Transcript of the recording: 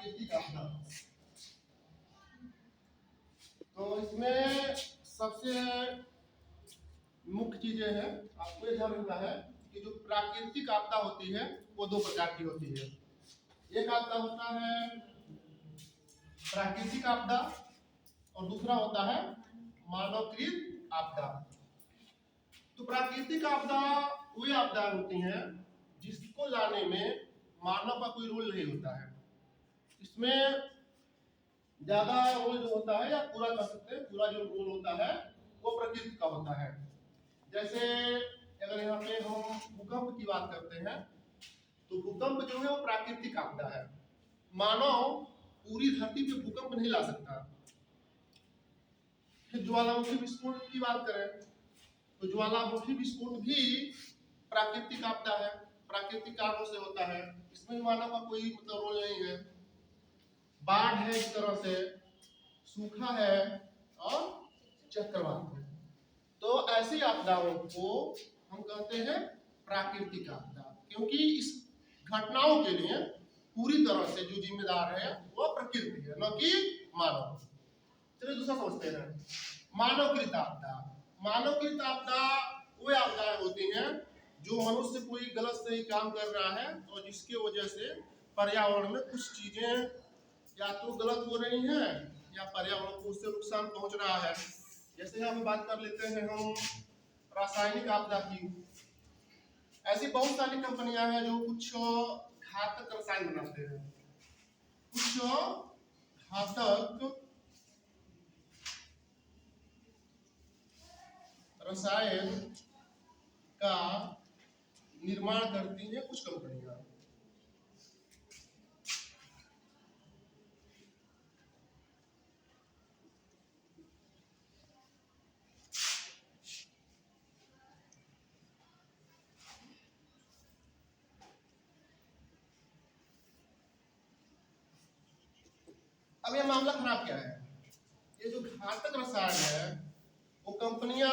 प्राकृतिक आपदा। तो इसमें सबसे मुख्य चीजें हैं, आपको ये ध्यान रखना है कि जो प्राकृतिक आपदा होती है वो दो प्रकार की होती है। एक आपदा होता है प्राकृतिक आपदा और दूसरा होता है मानवकृत आपदा। तो प्राकृतिक आपदा वे आपदा होती हैं जिसको लाने में मानव का कोई रोल नहीं होता है। इसमें ज्यादा रोल जो होता है या पूरा कर सकते हैं, पूरा जो रोल होता है वो प्रकृति का होता है। जैसे अगर यहाँ पे हम भूकंप की बात करते हैं तो भूकंप जो है वो प्राकृतिक आपदा है। मानव पूरी धरती पे भूकंप नहीं ला सकता। फिर ज्वालामुखी विस्फोट की बात करें तो ज्वालामुखी विस्फोट भी प्राकृतिक आपदा है, प्राकृतिक कारणों से होता है। इसमें मानव का कोई रोल नहीं है। बाढ़ है, इस तरह से सूखा है और चक्रवात है। तो ऐसी आपदाओं को हम कहते हैं प्राकृतिक आपदा, क्योंकि इस घटनाओं के लिए पूरी तरह से जो जिम्मेदार है वो प्रकृति है, न कि मानव। चलिए दूसरा समझते हैं, मानवकृत आपदा। मानवकृत आपदा वो आपदाएं होती हैं जो मनुष्य कोई गलत सही काम कर रहा है और जिसके वजह से पर्यावरण में कुछ चीजें या तो गलत हो रही हैं या पर्यावरण को उससे नुकसान पहुंच रहा है। जैसे हम बात कर लेते हैं हम रासायनिक आपदा की। ऐसी बहुत सारी कंपनियां हैं जो कुछ घातक रसायन बनाते हैं, कुछ घातक रसायन का निर्माण करती हैं कुछ कंपनियां। अब यह मामला खराब क्या है, ये जो घातक रसायन है वो कंपनियां